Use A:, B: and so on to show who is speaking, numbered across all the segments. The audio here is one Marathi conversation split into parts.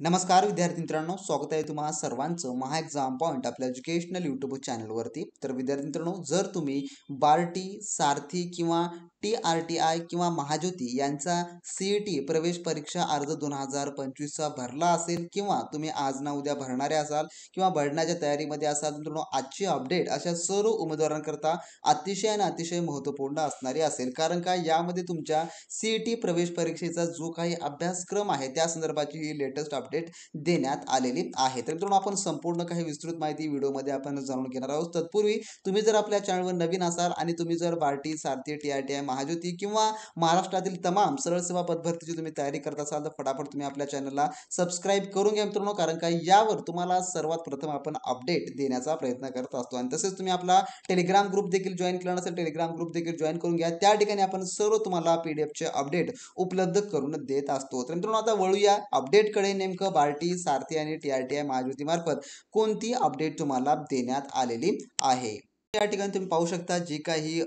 A: नमस्कार विद्यार्थी मित्रांनो, स्वागत आहे तुम्हा सर्वांचं महा एक्झाम पॉइंट आपल्या एज्युकेशनल यूट्यूब चॅनलवरती. तर विद्यार्थी मित्रांनो, जर तुम्ही बार्टी, सारथी किंवा TRTI किंवा महाज्योती यांचा CET प्रवेश परीक्षा अर्ज 2025चा भरला असेल किंवा तुम्ही आज ना उद्या भरणारे असाल किंवा भरण्याच्या तयारीमध्ये असाल, तर मित्रांनो आजची अपडेट अशा सर्व उमेदवारांकरता अतिशय आणि अतिशय महत्त्वपूर्ण असणारी असेल. कारण का यामध्ये तुमच्या CET प्रवेश परीक्षेचा जो काही अभ्यासक्रम आहे त्या संदर्भाची ही लेटेस्ट अपडेट देण्यात आलेली आहे. तर मित्रांनो, आपण संपूर्ण काही विस्तृत माहिती व्हिडिओमध्ये आपण जाणून घेणार आहोत. तत्पूर्वी तुम्ही जर आपल्या चॅनलवर नवीन असाल आणि तुम्ही जर बार्टी, सारथी, TRTI, महाज्योती किंवा महाराष्ट्रातील तमाम सरळ सेवा पदभरतीची तुम्ही तयारी करत असाल, तर फटाफट तुम्ही आपल्या चॅनलला सबस्क्राईब करून घ्या मित्रांनो. कारण का यावर तुम्हाला सर्वात प्रथम आपण अपडेट देण्याचा प्रयत्न करत असतो. आणि तसेच तुम्ही आपला टेलिग्राम ग्रुप देखील जॉईन केला नसेल, टेलिग्राम ग्रुप देखील जॉईन करून घ्या. त्या ठिकाणी आपण सर्व तुम्हाला PDF चे अपडेट उपलब्ध करून देत असतो. तर मित्रांनो, आता वळूया अपडेटकडे. नेमकं बार्टी, सारथी आणि TRTI महाज्योती मार्फत कोणती अपडेट तुम्हाला देण्यात आलेली आहे. या ठिकाणी तुम्ही पाहू शकता जी काही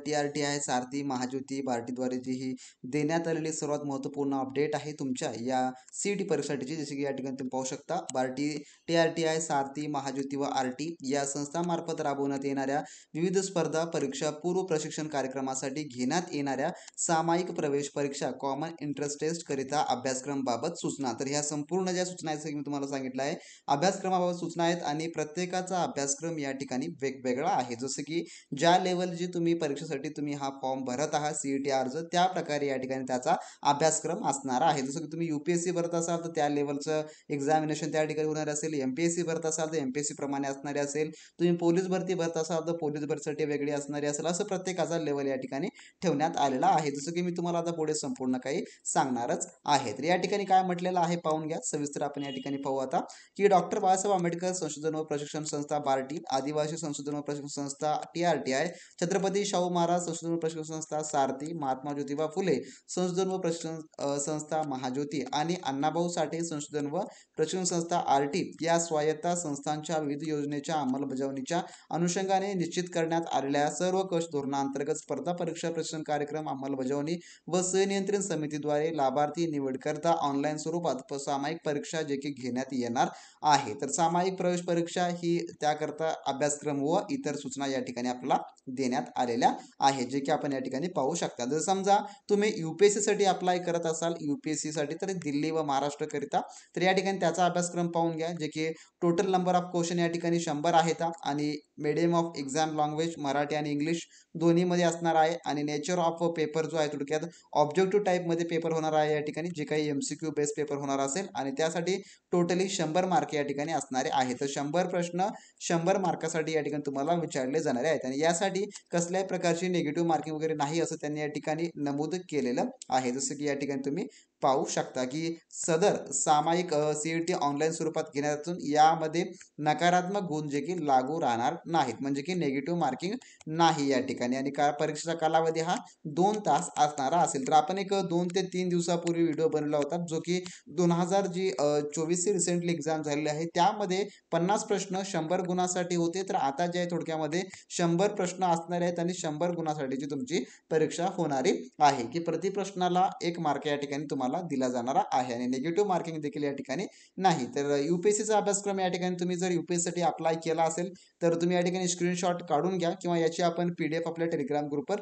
A: TRTI, सारथी, महाज्योती, बार्टीद्वारे जी ही देण्यात आलेली सर्वात महत्त्वपूर्ण अपडेट आहे तुमच्या या CET परीक्षेसाठीची. जसे की या ठिकाणी तुम्ही पाहू शकता, बार्टी, TRTI, सारथी, महाज्योती व RT या संस्थांमार्फत राबवण्यात येणाऱ्या विविध स्पर्धा परीक्षा पूर्व प्रशिक्षण कार्यक्रमासाठी घेण्यात येणाऱ्या सामायिक प्रवेश परीक्षा कॉमन इंटरेस्ट टेस्ट करिता अभ्यासक्रम बाबत सूचना. तर ह्या संपूर्ण ज्या सूचना आहेत मी तुम्हाला सांगितलं आहे, अभ्यासक्रमाबाबत सूचना आहेत आणि प्रत्येकाचा अभ्यासक्रम या ठिकाणी वेगवेगळा आहे. जसं की ज्या लेवलची तुम्ही परीक्षेसाठी तुम्ही हा फॉर्म भरत आहात CET अर्ज, त्या प्रकारे या ठिकाणी त्याचा अभ्यासक्रम असणार आहे. जसं की तुम्ही UPSC भरत असाल तर त्या लेवलचं एक्झामिनेशन त्या ठिकाणी होणार असेल. MPSC भरत असाल तर MPSC प्रमाणे असणारे असेल. तुम्ही पोलीस भरती भरत असाल तर पोलीस भरतीसाठी वेगळी असणारी असेल. असं प्रत्येकाचा लेवल या ठिकाणी ठेवण्यात आलेला आहे. जसं की मी तुम्हाला आता पुढे संपूर्ण काही सांगणारच आहे. तर या ठिकाणी काय म्हटलेलं आहे पाहून घ्या. सविस्तर आपण या ठिकाणी पाहू आता की डॉक्टर बाबासाहेब आंबेडकर संशोधन व प्रशिक्षण संस्था बार्टी, आदिवासी संशोधन व प्रशिक्षण संस्था TRTI, छत्रपती शाहू महाराज संशोधन व प्रशिक्षण संस्था सारथी, महात्मा ज्योतिबा फुले संशोधन व प्रशिक्षण संस्था महाज्योती आणि अण्णाभाऊ साठे संशोधन व प्रशिक्षण संस्था RT या स्वायत्त संस्थांच्या विविध योजनेच्या अंमलबजावणीच्या अनुषंगाने निश्चित करण्यात आलेल्या सर्व कष धोरणांतर्गत स्पर्धा परीक्षा प्रशिक्षण कार्यक्रम अंमलबजावणी व संनियंत्रण समितीद्वारे लाभार्थी निवड करता ऑनलाईन स्वरूपात सामायिक परीक्षा जे की घेण्यात येणार आहे. तर सामायिक प्रवेश परीक्षा ही त्याकरता अभ्यासक्रम व इतर सूचना या ठिकाणी आपल्याला देण्यात आलेल्या आहेत, जे की आपण या ठिकाणी पाहू शकता. जर समजा तुम्ही UPSC साठी अप्लाय करत असाल, UPSC साठी तर दिल्ली व महाराष्ट्र करिता, तर या ठिकाणी त्याचा अभ्यासक्रम पाहून घ्या. जे की टोटल नंबर ऑफ क्वेश्चन या ठिकाणी 100 आहेत आणि medium of exam language Marathi आणि इंग्लिश दोन्हीमध्ये असणार आहे. आणि नेचर ऑफ पेपर जो आहे थोडक्यात ऑब्जेक्टिव्ह टाईपमध्ये पेपर होणार आहे या ठिकाणी, जे काही MCQ बेस पेपर होणार असेल. आणि त्यासाठी टोटली 100 मार्क या ठिकाणी असणारे आहेत. तर 100 प्रश्न 100 मार्कासाठी या ठिकाणी तुम्हाला विचारले जाणारे आहेत. आणि यासाठी कसल्याही प्रकारची निगेटिव्ह मार्किंग वगैरे नाही असं त्यांनी या ठिकाणी नमूद केलेलं आहे. जसं की या ठिकाणी तुम्ही पाहू शकता की सदर सामायिक CET ऑनलाईन स्वरूपात घेण्यातून यामध्ये नकारात्मक गुण जे की लागू राहणार नाहीत, म्हणजे की निगेटिव्ह मार्किंग नाही या ठिकाणी. आणि परीक्षेचा कालावधी हा 2 तास असणारा असेल. तर आपण एक 2 ते 3 दिवसापूर्वी व्हिडिओ बनवला होता, जो की 2024 ची रिसेंटली एक्झाम झालेली आहे. त्यामध्ये 50 प्रश्न 100 गुणासाठी होते. तर आता जे आहे थोडक्यामध्ये 100 प्रश्न असणार आहेत आणि 100 गुणासाठीची तुमची परीक्षा होणारी आहे, की प्रति प्रश्नाला 1 मार्क या ठिकाणी तुम्हाला दिला जाणारा आहे आणि निगेटिव्ह मार्किंग देखील या ठिकाणी नाही. तर UPSCचा अभ्यासक्रम या ठिकाणी तुम्ही जर UPSC साठी अप्लाय केला असेल तर तुम्ही या ठिकाणी स्क्रीनशॉट काढून घ्या किंवा याची आपण PDF आपल्या टेलिग्राम ग्रुपवर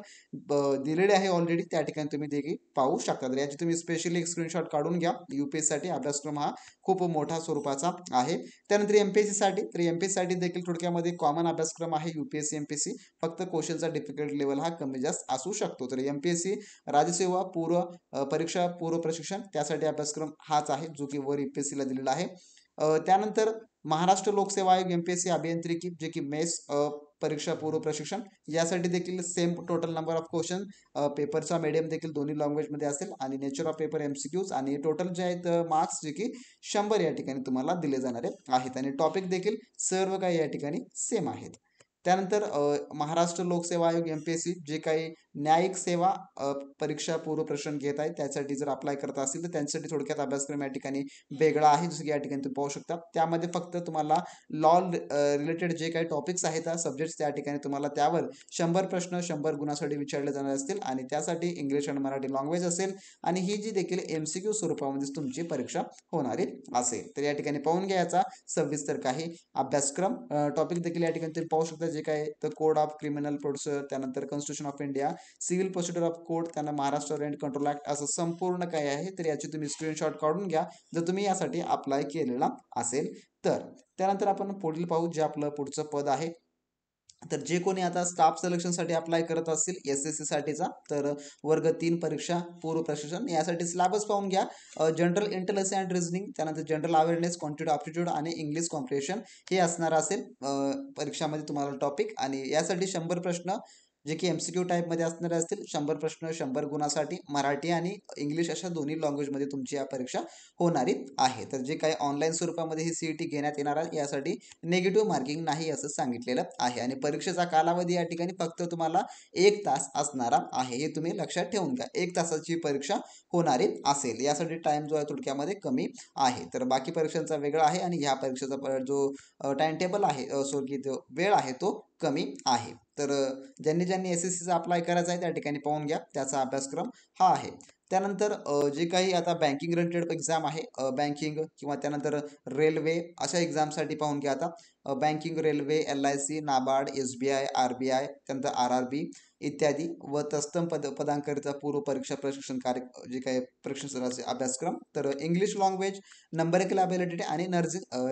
A: दिलेले आहे ऑलरेडी, त्या ठिकाणी तुम्ही देखील पाहू शकता. तर याची तुम्ही स्पेशली एक स्क्रीनशॉट काढून घ्या. UPSC साठी अभ्यासक्रम हा खूप मोठा स्वरूपाचा आहे. त्यानंतर MPSC साठी, तर MPSC साठी देखील थोडक्यामध्ये कॉमन अभ्यासक्रम आहे UPSC MPSC, फक्त क्वेश्चनचा डिफिकल्ट लेवल हा कमी जास्त असू शकतो. तर MPSC राज्यसेवा पूर्व परीक्षा पूर्व प्रशिक्षण त्यासाठी अभ्यासक्रम हाच आहे, जो की वर UPSC ला दिलेला आहे. त्यानंतर महाराष्ट्र लोकसेवा आयोग MPSC अभियांत्रिकी, जे की मेस परीक्षा पूर्व प्रशिक्षण, यासाठी देखील same total number of question, पेपरचा मीडियम देखील दोन्ही लँग्वेजमध्ये असेल आणि नेचर ऑफ पेपर MCQs आणि टोटल जे आहेत मार्क्स जे की 100 या ठिकाणी तुम्हाला दिले जाणारे आहेत आणि टॉपिक देखील सर्व काही या ठिकाणी सेम आहेत. त्यानंतर महाराष्ट्र लोकसेवा आयोग MPSC जे काही न्यायिक सेवा परीक्षा पूर्व प्रश्न घेत आहे, त्यासाठी जर अप्लाय करत असतील तर त्यांच्यासाठी थोडक्यात अभ्यासक्रम या ठिकाणी वेगळा आहे. जसं की या ठिकाणी तुम्ही पाहू शकता, त्यामध्ये फक्त तुम्हाला लॉ रिलेटेड जे काही टॉपिक्स आहेत सब्जेक्ट्स त्या ठिकाणी तुम्हाला त्यावर 100 प्रश्न 100 गुणासाठी विचारले जाणार असतील आणि त्यासाठी इंग्लिश आणि मराठी लँग्वेज असेल आणि ही जी देखील MCQ स्वरूपामध्ये तुमची परीक्षा होणारी असेल. तर या ठिकाणी पाहून घ्यायचा सविस्तर काही अभ्यासक्रम टॉपिक देखील या ठिकाणी तुम्ही पाहू शकता, जे काय तर कोड ऑफ क्रिमिनल प्रोसिजर, त्यानंतर constitution of India, civil procedure of code, त्यांना महाराष्ट्र रेंट कंट्रोल ऍक्ट असं संपूर्ण काय आहे. तर याची तुम्ही स्क्रीनशॉट काढून घ्या जर तुम्ही यासाठी अप्लाय केलेला असेल तर. त्यानंतर आपण पुढील पाहू, जे आपलं पुढचं पद आहे. तर जे कोणी आता स्टाफ सिलेक्शनसाठी अप्लाय करत असतील SSC साठीचा, तर वर्ग 3 परीक्षा पूर्व प्रशिक्षण यासाठी सिलेबस पाहून घ्या. जनरल इंटेलिजन्स अँड रिझनिंग, त्यानंतर जनरल अवेअरनेस, क्वांटिटी aptitude आणि इंग्लिश कॉम्प्रिहेन्शन हे असणार असेल परीक्षामध्ये तुम्हाला टॉपिक. आणि यासाठी 100 प्रश्न जे की MCQ टाईपमध्ये असणारे असतील. 100 प्रश्न 100 गुणासाठी मराठी आणि इंग्लिश अशा दोन्ही लँग्वेजमध्ये तुमची या परीक्षा होणारी आहे. तर जे काही ऑनलाईन स्वरूपामध्ये ही CET घेण्यात येणार आहे, यासाठी निगेटिव्ह मार्किंग नाही असं सांगितलेलं आहे. आणि परीक्षेचा कालावधी या ठिकाणी फक्त तुम्हाला 1 तास असणारा आहे, हे तुम्ही लक्षात ठेवून घ्या. 1 तासाची परीक्षा होणारी असेल, यासाठी टाइम जो आहे थोडक्यामध्ये कमी आहे. तर बाकी परीक्षांचा वेगळा आहे आणि ह्या परीक्षेचा जो टाइम टेबल आहे, सॉरी जो वेळ आहे तो कमी आहे. तर ज्यांनी ज्यांनी SSCचा अप्लाय करायचा आहे त्या ठिकाणी पाहून घ्या, त्याचा अभ्यासक्रम हा आहे. त्यानंतर जे काही आता बँकिंग रिलेटेड एक्झाम आहे, बँकिंग किंवा त्यानंतर रेल्वे अशा एक्झामसाठी पाहून घ्या. आता banking, railway, LIC, NABARD, SBI, RBI, त्यानंतर RRB इत्यादी व तत्सम पदांकरिता पूर्व परीक्षा प्रशिक्षण कार्य जे काही प्रशिक्षणाचे अभ्यासक्रम. तर इंग्लिश लँग्वेज, नंबरिकल ॲबिलिटी आणि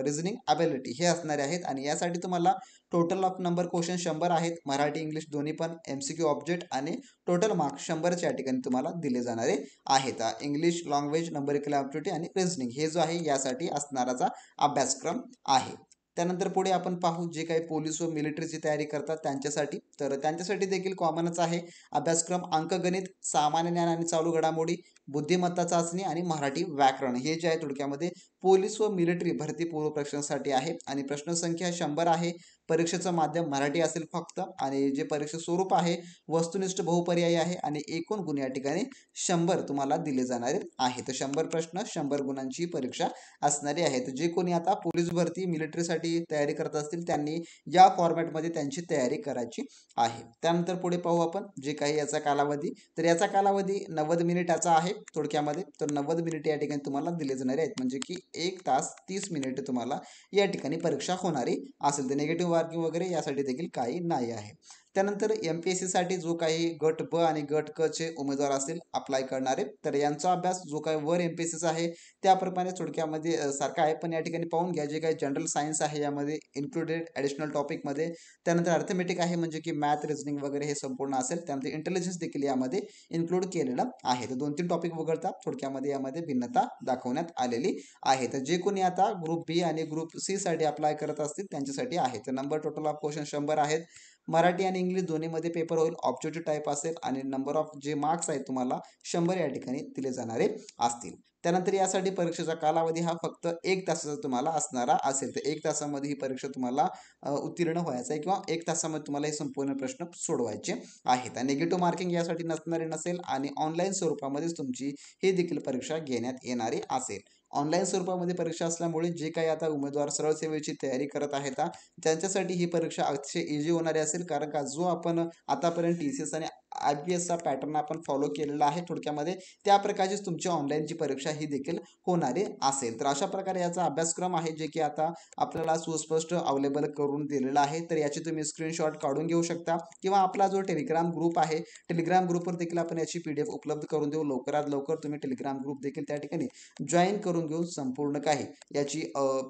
A: रिझनिंग ॲबिलिटी हे असणारे आहेत. आणि यासाठी तुम्हाला टोटल ऑफ नंबर क्वेश्चन 100 आहेत, मराठी इंग्लिश दोन्ही पण MCQ ऑब्जेक्ट, आणि टोटल मार्क्स 100च्या ठिकाणी तुम्हाला दिले जाणारे आहेत. इंग्लिश लँग्वेज, नंबरिकल ॲबिलिटी आणि रिझनिंग हे जो आहे यासाठी असणाराचा अभ्यासक्रम आहे. त्यानंतर पुढे आपण पाहू, जे काही पोलीस व मिलिटरीची तयारी करतात त्यांच्यासाठी, तर त्यांच्यासाठी देखील कॉमनच आहे अभ्यासक्रम. अंकगणित, सामान्य ज्ञान आणि चालू घडामोडी, बुद्धिमत्ता चाचणी आणि मराठी व्याकरण हे जे आहे थोडक्यामध्ये पोलीस व मिलिटरी भरती पूर्व परीक्षेसाठी आहे. आणि प्रश्नसंख्या 100 आहे. परीक्षेचं माध्यम मराठी असेल फक्त. आणि जे परीक्षे स्वरूप आहे वस्तुनिष्ठ बहुपर्यायी आहे. आणि एकूण गुण या ठिकाणी 100 तुम्हाला दिले जाणारे आहे. तर 100 प्रश्न 100 गुणांची परीक्षा असणारी आहे. तर जे कोणी आता पोलीस भरती मिलिटरीसाठी तयारी करत असतील त्यांनी या फॉर्मॅटमध्ये त्यांची तयारी करायची आहे. त्यानंतर पुढे पाहू आपण जे काही याचा कालावधी. तर याचा कालावधी 90 मिनिटाचा आहे थोडक्यामध्ये. तर 90 मिनिटे या ठिकाणी तुम्हाला दिले जाणारे आहेत, म्हणजे की 1 तास 30 मिनिटे तुम्हाला या ठिकाणी परीक्षा होणारी असेल. तर निगेटिव्ह मार्किंग वगैरे यासाठी देखील काही नाही आहे. त्यानंतर MPSC साठी जो काही गट ब आणि गट क चे उमेदवार असतील अप्लाय करणारे, तर यांचा अभ्यास जो काही वर MPSCचा आहे त्याप्रमाणे थोडक्यामध्ये सारखा आहे. पण या ठिकाणी पाहून घ्या, जे काही जनरल सायन्स आहे यामध्ये इन्क्लुडेड ॲडिशनल टॉपिकमध्ये, त्यानंतर अर्थमेटिक आहे म्हणजे की मॅथ, रिझनिंग वगैरे हे संपूर्ण असेल. त्यानंतर इंटेलिजन्स देखील यामध्ये इन्क्लूड केलेलं आहे. तर 2-3 टॉपिक वगळता थोडक्यामध्ये यामध्ये भिन्नता दाखवण्यात आलेली आहे. तर जे कोणी आता ग्रुप B आणि ग्रुप C साठी अप्लाय करत असतील त्यांच्यासाठी आहे. तर नंबर टोटल ऑफ क्वेश्चन 100 आहेत. मराठी आणि इंग्लिश दोन्हीमध्ये पेपर होईल, ऑब्जेक्टिव्ह टाईप असेल. आणि नंबर ऑफ जे मार्क्स आहेत तुम्हाला 100 या ठिकाणी दिले जाणारे असतील. त्यानंतर यासाठी परीक्षेचा कालावधी हा फक्त 1 तासाचा तुम्हाला असणारा असेल. तर 1 तासामध्ये ही परीक्षा तुम्हाला उत्तीर्ण व्हायचं आहे किंवा 1 तासामध्ये तुम्हाला हे संपूर्ण प्रश्न सोडवायचे आहेत. आणि निगेटिव्ह मार्किंग यासाठी नसणारे नसेल आणि ऑनलाईन स्वरूपामध्येच तुमची ही देखील परीक्षा घेण्यात येणारी असेल. ऑनलाईन स्वरूपामध्ये परीक्षा असल्यामुळे जे काही आता उमेदवार सरळ सेवेची तयारी करत आहेत त्यांच्यासाठी ही परीक्षा अतिशय इझी होणारी असेल. कारण का जो आपण आतापर्यंत TCS आणि IPSचा पॅटर्न आपण फॉलो केलेला आहे थोडक्यामध्ये, त्या प्रकारचीच तुमची ऑनलाईनची परीक्षा ही देखील होणारी असेल. तर अशा प्रकारे याचा अभ्यासक्रम आहे जे की आता आपल्याला सुस्पष्ट अवेलेबल करून दिलेला आहे. तर याची तुम्ही स्क्रीनशॉट काढून घेऊ शकता किंवा आपला जो टेलिग्राम ग्रुप आहे, टेलिग्राम ग्रुपवर देखील आपण याची PDF उपलब्ध करून देऊ. लवकरात लवकर तुम्ही टेलिग्राम ग्रुप देखील त्या ठिकाणी जॉईन करून घेऊन संपूर्ण काही याची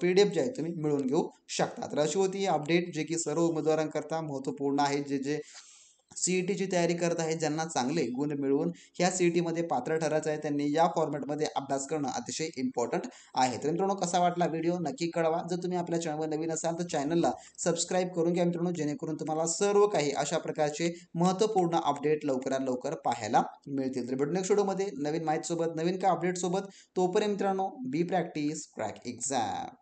A: PDF जी आहे तुम्ही मिळवून घेऊ शकता. तर अशी होती ही अपडेट जे की सर्व उमेदवारांकरता महत्त्वपूर्ण आहे. जे CETची तयारी करत आहे, ज्यांना चांगले गुण मिळवून ह्या CETमध्ये पात्र ठरायचं आहे, त्यांनी या फॉर्मॅटमध्ये अभ्यास करणं अतिशय इम्पॉर्टंट आहे. तर मित्रांनो, कसा वाटला व्हिडिओ नक्की कळवा. जर तुम्ही आपल्या चॅनलवर नवीन असाल तर चॅनलला सबस्क्राईब करून घ्या मित्रांनो, जेणेकरून तुम्हाला सर्व काही अशा प्रकारचे महत्त्वपूर्ण अपडेट लवकरात लवकर पाहायला मिळतील. तर भेटू नेक्स्ट व्हिडिओमध्ये नवीन माहितीसोबत, नवीन का अपडेटसोबत. तोपर्यंत मित्रांनो, बी प्रॅक्टिस क्रॅक एक्झाम.